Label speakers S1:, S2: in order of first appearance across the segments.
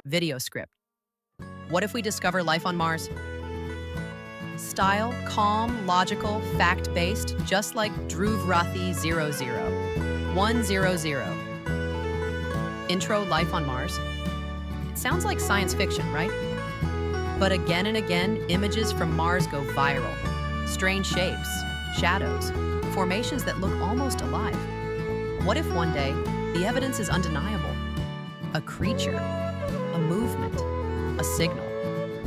S1: Video script. What if we discover life on Mars? Style, calm, logical, fact-based, just like Dhruv Rathee 00100. Intro, life on Mars. It sounds like science fiction, right? But again and again, images from Mars go viral. Strange shapes, shadows, formations that look almost alive. What if one day, the evidence is undeniable? A creature, a movement, a signal.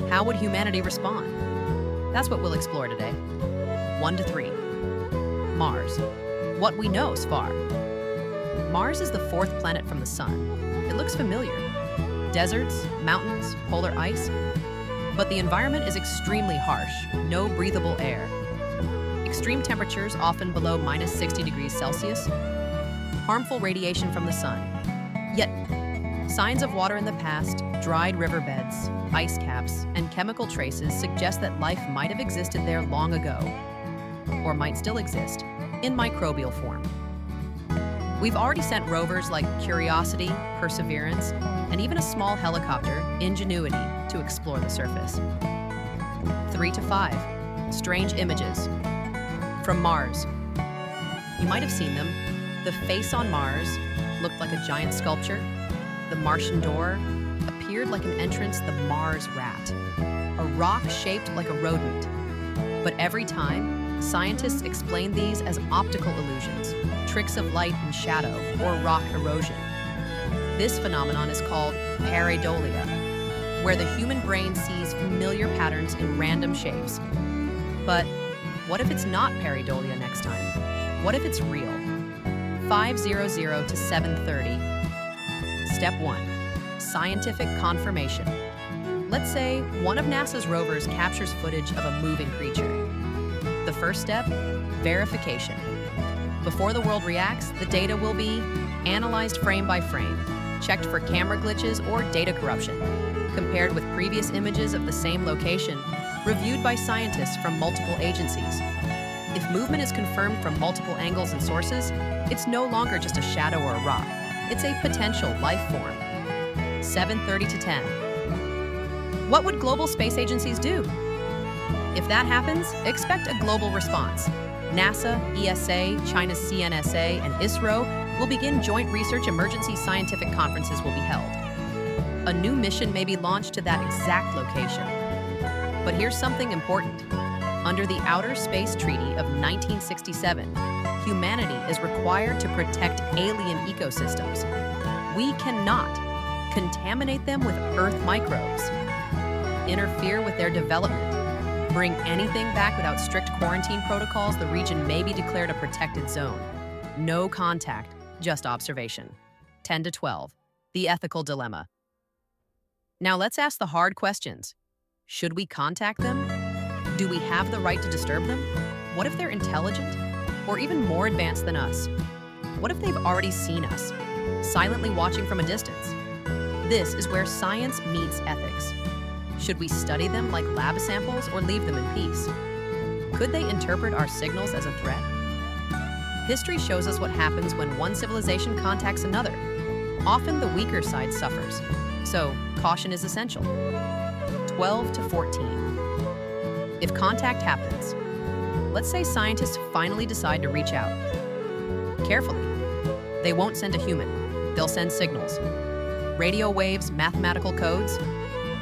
S1: How would humanity respond? That's what we'll explore today. 1 to 3. Mars. What we know so far. Mars is the 4th planet from the Sun. It looks familiar. Deserts, mountains, polar ice. But the environment is extremely harsh, no breathable air. Extreme temperatures, often below minus 60 degrees Celsius. Harmful radiation from the sun. Yet, signs of water in the past, dried riverbeds, ice caps, and chemical traces suggest that life might have existed there long ago, or might still exist, in microbial form. We've already sent rovers like Curiosity, Perseverance, and even a small helicopter, Ingenuity, to explore the surface. 3 to 5. Strange images. From Mars. You might have seen them. The face on Mars looked like a giant sculpture. The Martian door appeared like an entrance, the Mars rat. A rock shaped like a rodent. But every time, scientists explain these as optical illusions, tricks of light and shadow, or rock erosion. This phenomenon is called pareidolia, where the human brain sees familiar patterns in random shapes. But what if it's not pareidolia next time? What if it's real? 500 to 730. Step 1. Scientific confirmation. Let's say one of NASA's rovers captures footage of a moving creature. The first step, verification. Before the world reacts, the data will be analyzed frame by frame, checked for camera glitches or data corruption, compared with previous images of the same location, reviewed by scientists from multiple agencies. If movement is confirmed from multiple angles and sources, it's no longer just a shadow or a rock. It's a potential life form. 7:30 to 10. What would global space agencies do? If that happens, expect a global response. NASA, ESA, China's CNSA, and ISRO will begin joint research. Emergency scientific conferences will be held. A new mission may be launched to that exact location. But here's something important. Under the Outer Space Treaty of 1967, humanity is required to protect alien ecosystems. We cannot contaminate them with Earth microbes, interfere with their development, bring anything back without strict quarantine protocols. The region may be declared a protected zone. No contact, just observation. 10 to 12. The ethical dilemma. Now let's ask the hard questions. Should we contact them? Do we have the right to disturb them? What if they're intelligent? Or even more advanced than us? What if they've already seen us, silently watching from a distance? This is where science meets ethics. Should we study them like lab samples or leave them in peace? Could they interpret our signals as a threat? History shows us what happens when one civilization contacts another. Often the weaker side suffers, so caution is essential. 12 to 14. If contact happens, let's say scientists finally decide to reach out. Carefully. They won't send a human. They'll send signals. Radio waves, mathematical codes,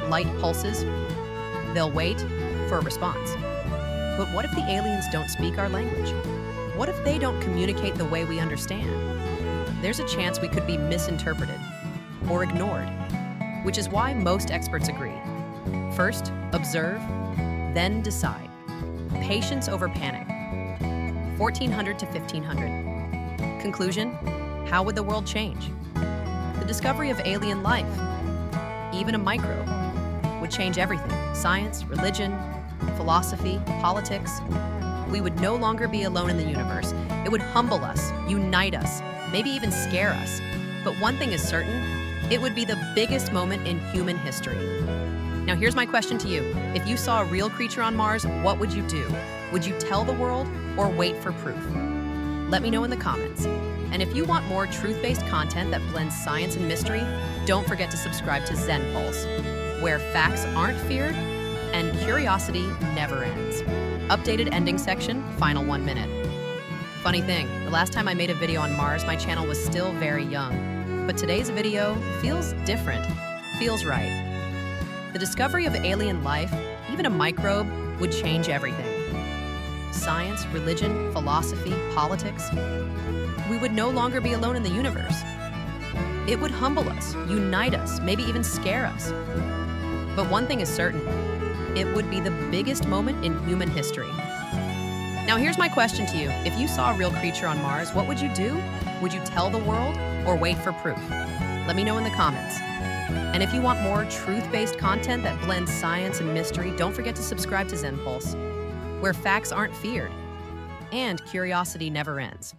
S1: light pulses. They'll wait for a response. But what if the aliens don't speak our language? What if they don't communicate the way we understand? There's a chance we could be misinterpreted or ignored, which is why most experts agree. First, observe, then decide. Patience over panic. 1400 to 1500. Conclusion, how would the world change? The discovery of alien life, even a microbe, would change everything. Science, religion, philosophy, politics. We would no longer be alone in the universe. It would humble us, unite us, maybe even scare us. But one thing is certain, it would be the biggest moment in human history. Now here's my question to you. If you saw a real creature on Mars, what would you do? Would you tell the world or wait for proof? Let me know in the comments. And if you want more truth-based content that blends science and mystery, don't forget to subscribe to ZenPulse, where facts aren't feared and curiosity never ends. Updated ending section, final 1 minute. Funny thing, the last time I made a video on Mars, my channel was still very young. But today's video feels different, feels right. The discovery of alien life, even a microbe, would change everything. Science, religion, philosophy, politics. We would no longer be alone in the universe. It would humble us, unite us, maybe even scare us. But one thing is certain, it would be the biggest moment in human history. Now here's my question to you. If you saw a real creature on Mars, what would you do? Would you tell the world or wait for proof? Let me know in the comments. And if you want more truth-based content that blends science and mystery, don't forget to subscribe to ZenPulse, where facts aren't feared and curiosity never ends.